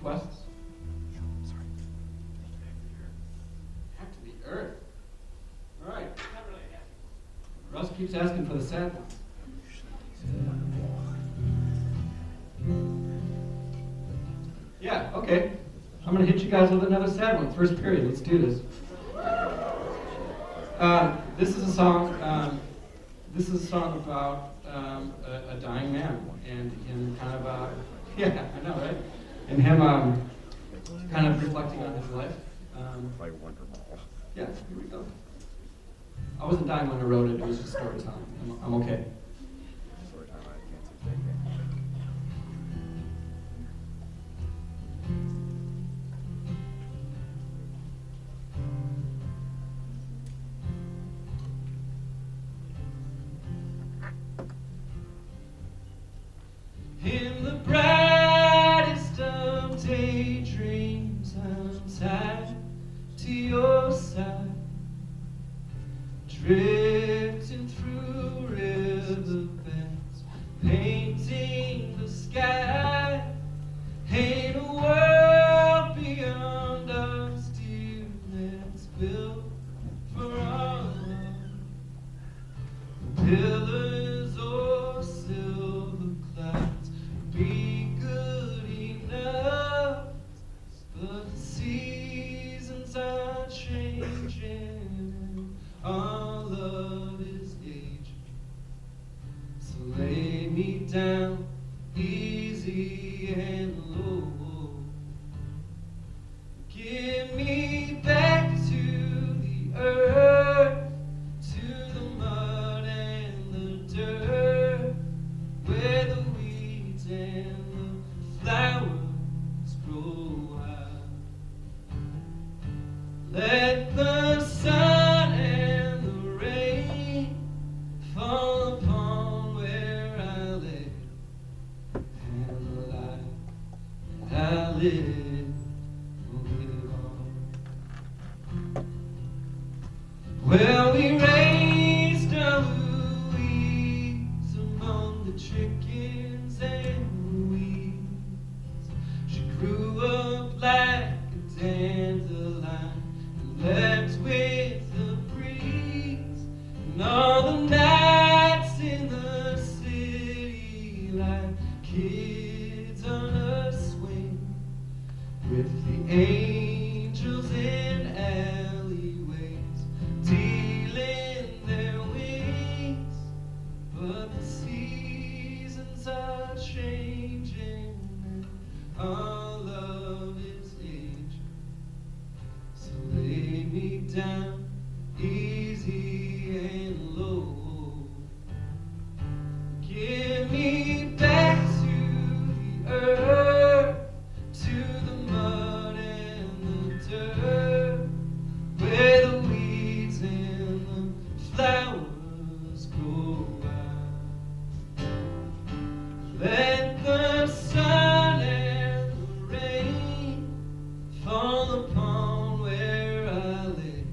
requests? Back to the earth. All right. Russ keeps asking for the sad ones. Yeah, okay. I'm going to hit you guys with another sad one. First period. Let's do this. This is a song. This is a song about a dying man and him kind of. Yeah, I know, right? And him kind of reflecting on his life. Yeah, here we go. I wasn't dying when I wrote it. It was just story time. I'm okay. In the brightest of daydreams, I'm tied to your side, drifting through riverbeds, painting the sky. Ain't a world beyond us, dear, that's built for our love. The pillars or silver clouds be good enough, but the seasons are changing, our love is aging. So lay me down easy and low, give me back to the earth, to the mud and the dirt, where the weeds and the flowers grow wild. Let the sun and the rain fall upon where I lay, and the life that I live will live on. Well, we raised our Louise among the chickens and weeds. She grew up like a dandelion and leapt with the breeze. And all the nights in the city like kids on a swing, with the angels in alleyways dealing their wings. But the seasons are changing and our love is aging. So lay me down easy and low, give me back to the earth, to the mud and the dirt, where the weeds and the flowers grow wild. Let the sun and the rain fall upon where I lay,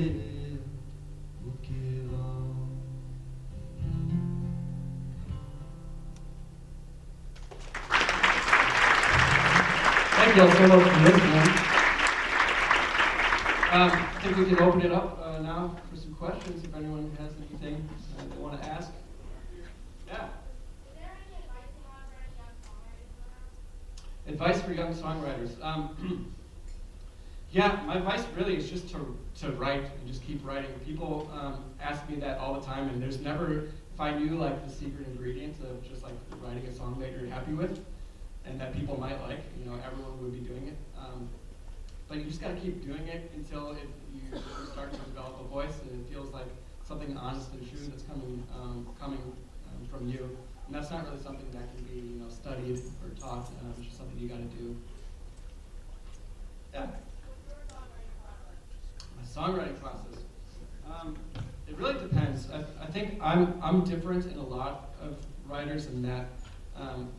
will get on. Thank you all so much for listening. I think we can open it up now for some questions if anyone has anything they want to ask. Yeah. Advice for young songwriters. Yeah, my advice really is just to write and just keep writing. People ask me that all the time, and there's never, if I knew like the secret ingredients of just like writing a song that you're happy with and that people might like, you know, everyone would be doing it. But you just got to keep doing it until you start to develop a voice and it feels like something honest and true that's coming from you. And that's not really something that can be, you know, studied or taught. It's just something you got to do. Yeah. My songwriting process. It really depends. I think I'm different in a lot of writers in that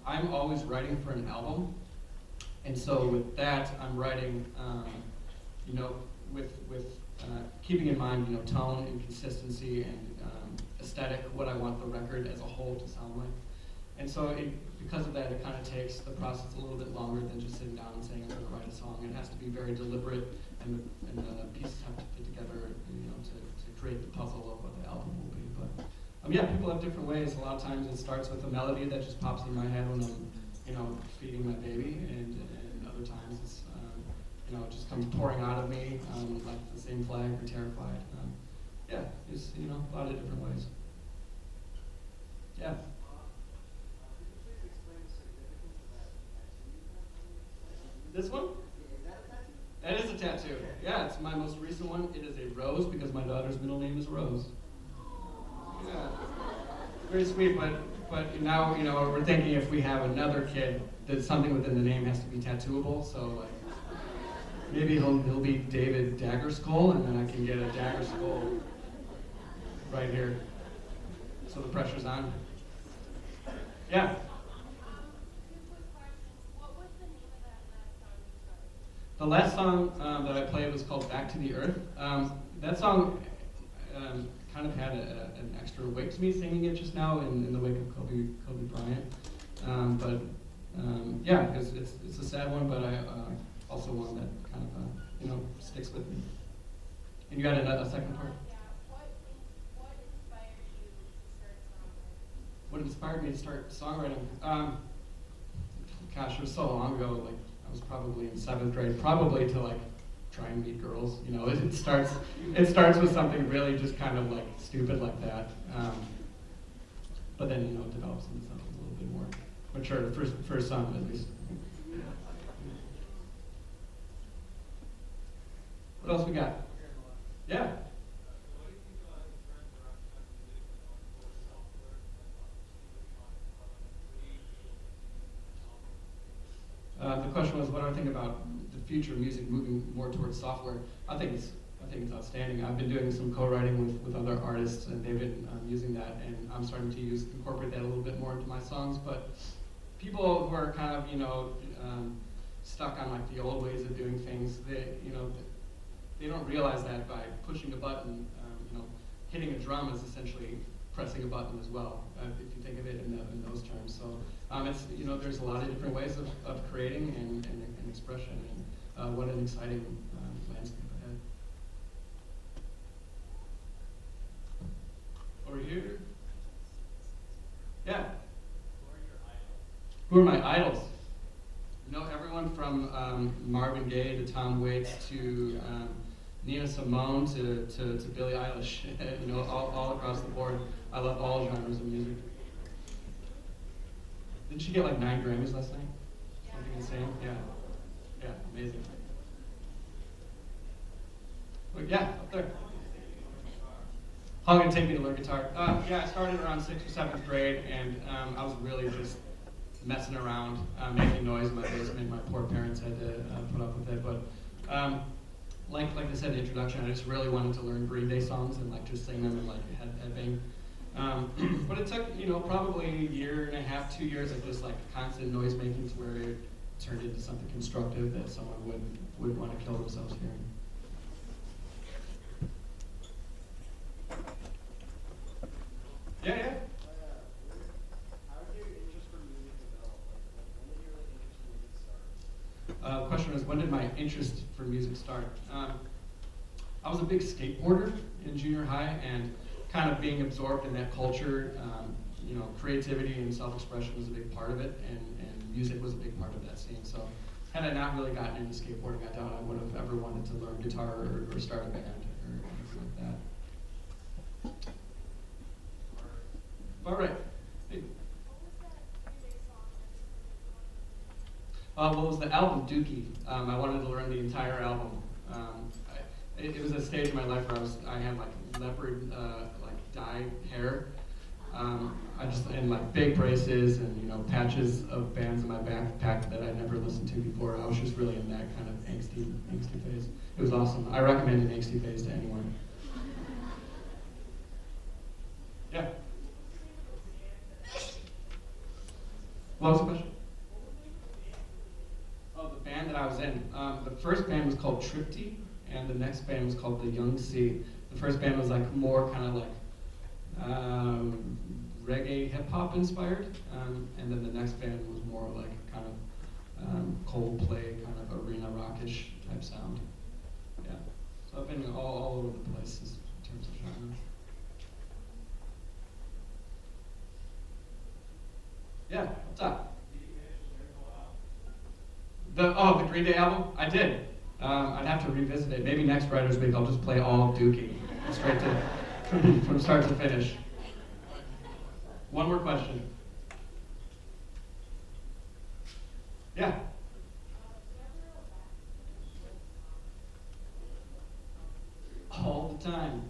I'm always writing for an album. And so with that, I'm writing, you know, with keeping in mind, you know, tone and consistency and aesthetic, what I want the record as a whole to sound like. And so because of that, it kind of takes the process a little bit longer than just sitting down and saying I'm going to write a song. It has to be very deliberate, and the pieces have to fit together, you know, to create the puzzle of what the album will be. But yeah, people have different ways. A lot of times it starts with a melody that just pops in my head when I'm, you know, feeding my baby, and other times it's, you know, it just comes pouring out of me, like the same flag or Terrified. Yeah, it's, you know, a lot of different ways. Yeah. This one? That is a tattoo. Yeah, it's my most recent one. It is a rose because my daughter's middle name is Rose. Yeah, very sweet. But now, you know, we're thinking if we have another kid, that something within the name has to be tattooable. So like, maybe he'll be David Dagger Skull, and then I can get a Dagger Skull right here. So the pressure's on. Yeah. The last song that I played was called Back to the Earth. That song kind of had an extra weight to me singing it just now in the wake of Kobe Bryant. Yeah, because it's a sad one, but I also one that kind of you know, sticks with me. And you got a second part? What inspired you to start songwriting? What inspired me to start songwriting? Gosh, it was so long ago. Like I was probably in 7th grade, probably to like try and meet girls. You know, it starts with something really just kind of like stupid like that. But then, you know, it develops into something a little bit more mature for some at least. What else we got? Yeah. The question was, what do I think about the future of music moving more towards software? I think it's outstanding. I've been doing some co-writing with other artists, and they've been using that, and I'm starting to incorporate that a little bit more into my songs. But people who are kind of, you know, stuck on like the old ways of doing things, they don't realize that by pushing a button, you know, hitting a drum is essentially pressing a button as well, if you think of it in those terms. So it's, you know, there's a lot of different ways of creating and expression, and what an exciting landscape ahead. Over here. Yeah. Who are my idols? You know, everyone from Marvin Gaye to Tom Waits to Nina Simone to Billie Eilish. You know, all across the board. I love all genres of music. Didn't she get like 9 Grammys last night? Something insane? Yeah. Yeah, amazing. But yeah, up there. How long did it take me to learn guitar? Yeah, I started around 6th or 7th grade, and I was really just messing around, making noise in my basement. My poor parents had to put up with it. But like I said in the introduction, I just really wanted to learn Green Day songs and like just sing them and like headbang. But it took, you know, probably a year and a half, 2 years of just like constant noise making to where it turned into something constructive that someone would want to kill themselves hearing. when did my interest for music start? I was a big skateboarder in junior high, and kind of being absorbed in that culture, creativity and self-expression was a big part of it, and music was a big part of that scene. So had I not really gotten into skateboarding, I doubt I would have ever wanted to learn guitar or start a band or anything like that. All right. Hey. What was the album, Dookie? I wanted to learn the entire album. It was a stage in my life where I had like leopard, dyed hair. And like big braces and patches of bands in my backpack that I'd never listened to before. I was just really in that kind of angsty phase. It was awesome. I recommend an angsty phase to anyone. Yeah. What was the question? Oh, the band that I was in. The first band was called Tripty, and the next band was called The Young Sea. The first band was like more kind of like reggae hip hop inspired, and then the next band was more like kind of Coldplay, kind of arena rockish type sound. Yeah, so I've been all over the place in terms of genre. Yeah, what's up? The Green Day album? I did. I'd have to revisit it. Maybe next Writers Week I'll just play all of Dookie, straight to from start to finish. One more question. Yeah. All the time,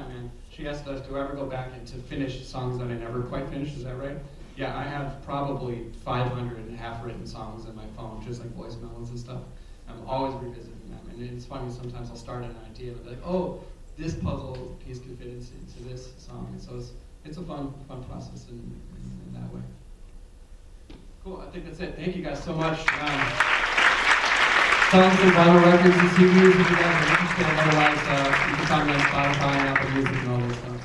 man. She asked us, do I ever go back and to finish songs that I never quite finished? Is that right? Yeah, I have probably 500 half-written songs in my phone, just like voice memos and stuff. I'm always revisiting them, and it's funny. Sometimes I'll start an idea and be like, oh, this puzzle piece could fit into this song, and so it's a fun process in that way. Cool. I think that's it. Thank you guys so much. Songs and vinyl records and CDs if you guys are interested. Otherwise, you can find me on Spotify and Apple Music and all this stuff.